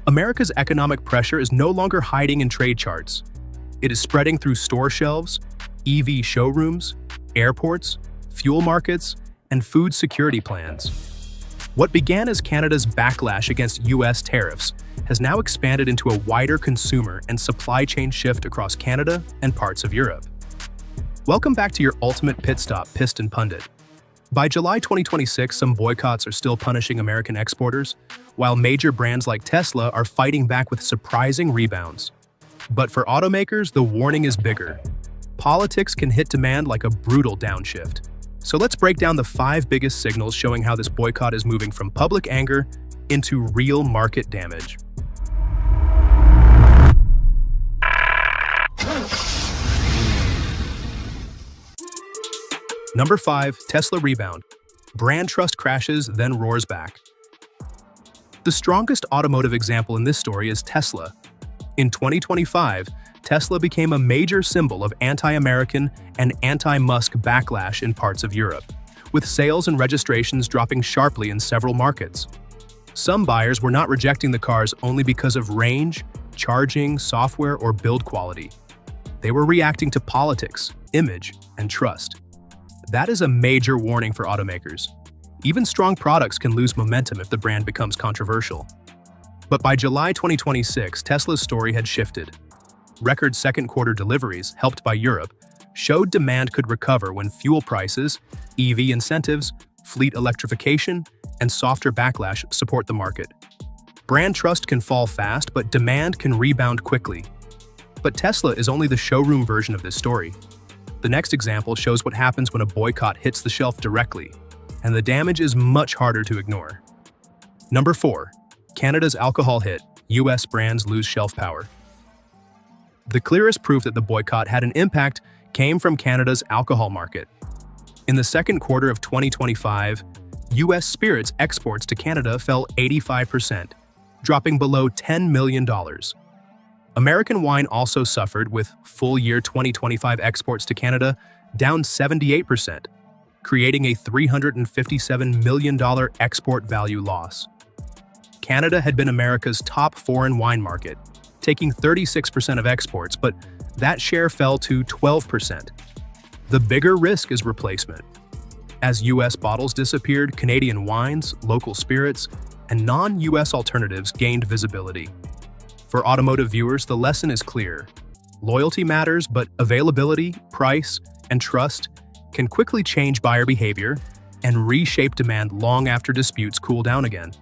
America's economic pressure is no longer hiding in trade charts. It is spreading through store shelves, EV showrooms, airports, fuel markets, and food security plans. What began as Canada's backlash against US tariffs has now expanded into a wider consumer and supply chain shift across Canada and parts of Europe. Welcome back to your ultimate pit stop, Piston Pundit. By July 2026, some boycotts are still punishing American exporters, while major brands like Tesla are fighting back with surprising rebounds. But for automakers, the warning is bigger. Politics can hit demand like a brutal downshift. So let's break down the 5 biggest signals showing how this boycott is moving from public anger into real market damage. Number 5. Tesla Rebound. Brand trust crashes, then roars back. The strongest automotive example in this story is Tesla. In 2025, Tesla became a major symbol of anti-American and anti-Musk backlash in parts of Europe, with sales and registrations dropping sharply in several markets. Some buyers were not rejecting the cars only because of range, charging, software, or build quality. They were reacting to politics, image, and trust. That is a major warning for automakers. Even strong products can lose momentum if the brand becomes controversial. But by July 2026, Tesla's story had shifted. Record second-quarter deliveries, helped by Europe, showed demand could recover when fuel prices, EV incentives, fleet electrification, and softer backlash support the market. Brand trust can fall fast, but demand can rebound quickly. But Tesla is only the showroom version of this story. The next example shows what happens when a boycott hits the shelf directly, and the damage is much harder to ignore. Number 4. Canada's alcohol hit, US brands lose shelf power. The clearest proof that the boycott had an impact came from Canada's alcohol market. In the second quarter of 2025, US spirits exports to Canada fell 85%, dropping below $10 million. American wine also suffered, with full-year 2025 exports to Canada down 78%, creating a $357 million export value loss. Canada had been America's top foreign wine market, taking 36% of exports, but that share fell to 12%. The bigger risk is replacement. As US bottles disappeared, Canadian wines, local spirits, and non-US alternatives gained visibility. For automotive viewers, the lesson is clear. Loyalty matters, but availability, price, and trust can quickly change buyer behavior and reshape demand long after disputes cool down again.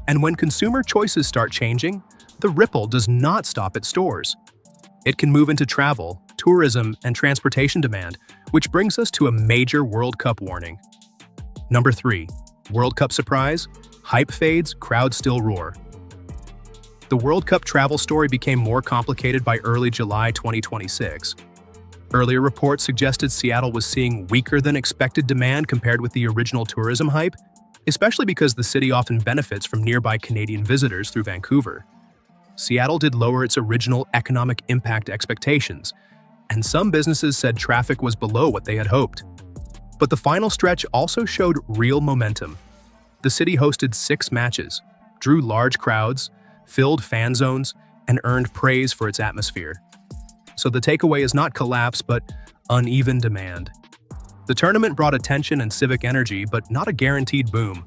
And when consumer choices start changing, the ripple does not stop at stores. It can move into travel, tourism, and transportation demand, which brings us to a major World Cup warning. Number 3. World Cup surprise, hype fades, crowds still roar. The World Cup travel story became more complicated by early July 2026. Earlier reports suggested Seattle was seeing weaker than expected demand compared with the original tourism hype, especially because the city often benefits from nearby Canadian visitors through Vancouver. Seattle did lower its original economic impact expectations, and some businesses said traffic was below what they had hoped. But the final stretch also showed real momentum. The city hosted 6 matches, drew large crowds, filled fan zones, and earned praise for its atmosphere. So the takeaway is not collapse, but uneven demand. The tournament brought attention and civic energy, but not a guaranteed boom.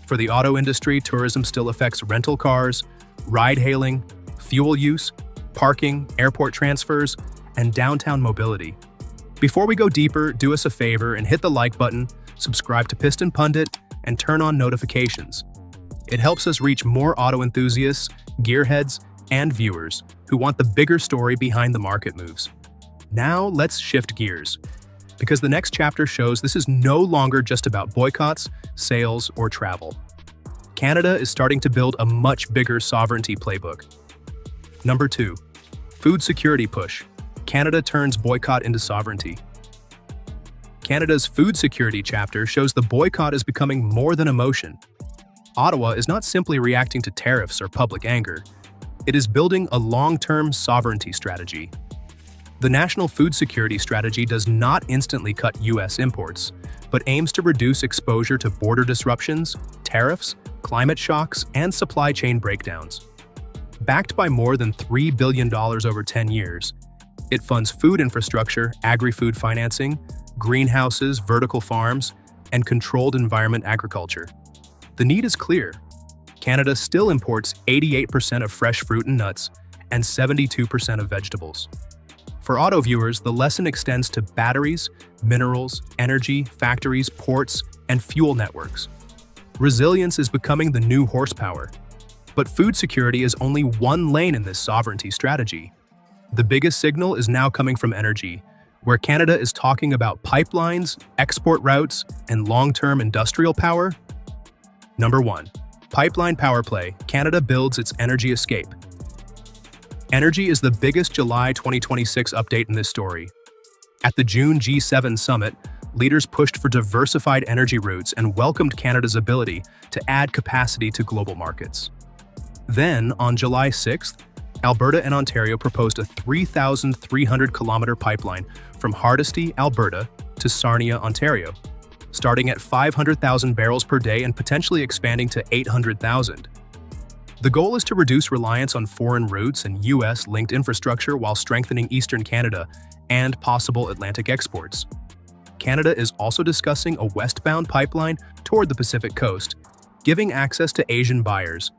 For the auto industry, tourism still affects rental cars, ride-hailing, fuel use, parking, airport transfers, and downtown mobility. Before we go deeper, do us a favor and hit the like button, subscribe to Piston Pundit, and turn on notifications. It helps us reach more auto enthusiasts, gearheads, and viewers who want the bigger story behind the market moves. Now let's shift gears, because the next chapter shows this is no longer just about boycotts, sales, or travel. Canada is starting to build a much bigger sovereignty playbook. Number 2. Food security push. Canada turns boycott into sovereignty. Canada's food security chapter shows the boycott is becoming more than emotion. Ottawa is not simply reacting to tariffs or public anger. It is building a long-term sovereignty strategy. The National Food Security Strategy does not instantly cut U.S. imports, but aims to reduce exposure to border disruptions, tariffs, climate shocks, and supply chain breakdowns. Backed by more than $3 billion over 10 years, it funds food infrastructure, agri-food financing, greenhouses, vertical farms, and controlled environment agriculture. The need is clear. Canada still imports 88% of fresh fruit and nuts and 72% of vegetables. For auto viewers, the lesson extends to batteries, minerals, energy, factories, ports, and fuel networks. Resilience is becoming the new horsepower. But food security is only one lane in this sovereignty strategy. The biggest signal is now coming from energy, where Canada is talking about pipelines, export routes, and long-term industrial power. Number 1. Pipeline power play. Canada builds its energy escape. Energy is the biggest July 2026 update in this story. At the June G7 summit, leaders pushed for diversified energy routes and welcomed Canada's ability to add capacity to global markets. Then, on July 6th, Alberta and Ontario proposed a 3,300-kilometer pipeline from Hardisty, Alberta, to Sarnia, Ontario, starting at 500,000 barrels per day and potentially expanding to 800,000. The goal is to reduce reliance on foreign routes and U.S.-linked infrastructure while strengthening Eastern Canada and possible Atlantic exports. Canada is also discussing a westbound pipeline toward the Pacific coast, giving access to Asian buyers.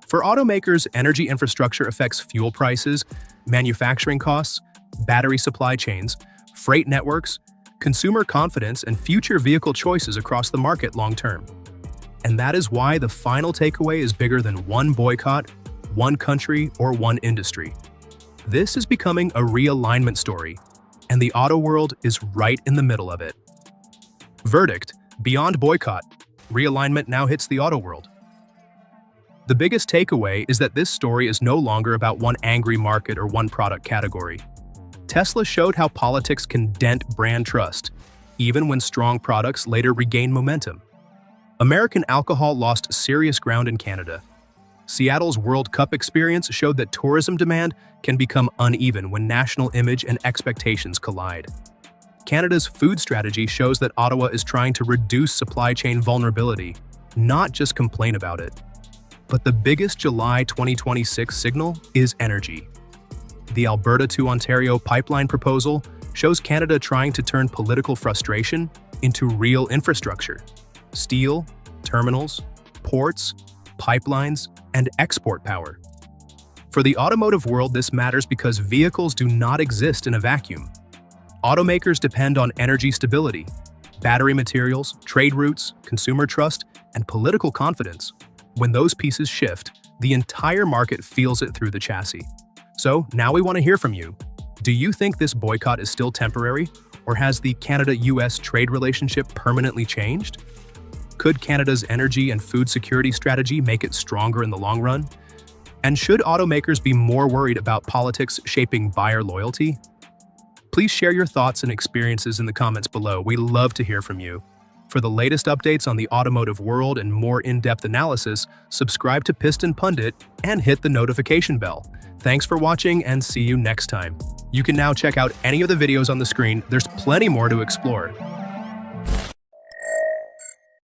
For automakers, energy infrastructure affects fuel prices, manufacturing costs, battery supply chains, freight networks, consumer confidence, and future vehicle choices across the market long-term. And that is why the final takeaway is bigger than one boycott, one country, or one industry. This is becoming a realignment story, and the auto world is right in the middle of it. Verdict: beyond boycott, realignment now hits the auto world. The biggest takeaway is that this story is no longer about one angry market or one product category. Tesla showed how politics can dent brand trust, even when strong products later regain momentum. American alcohol lost serious ground in Canada. Seattle's World Cup experience showed that tourism demand can become uneven when national image and expectations collide. Canada's food strategy shows that Ottawa is trying to reduce supply chain vulnerability, not just complain about it. But the biggest July 2026 signal is energy. The Alberta to Ontario pipeline proposal shows Canada trying to turn political frustration into real infrastructure: steel, terminals, ports, pipelines, and export power. For the automotive world, this matters because vehicles do not exist in a vacuum. Automakers depend on energy stability, battery materials, trade routes, consumer trust, and political confidence. When those pieces shift, the entire market feels it through the chassis. So now we want to hear from you. Do you think this boycott is still temporary, or has the Canada-US trade relationship permanently changed? Could Canada's energy and food security strategy make it stronger in the long run? And should automakers be more worried about politics shaping buyer loyalty? Please share your thoughts and experiences in the comments below. We love to hear from you. For the latest updates on the automotive world and more in-depth analysis, subscribe to Piston Pundit and hit the notification bell. Thanks for watching and see you next time. You can now check out any of the videos on the screen. There's plenty more to explore.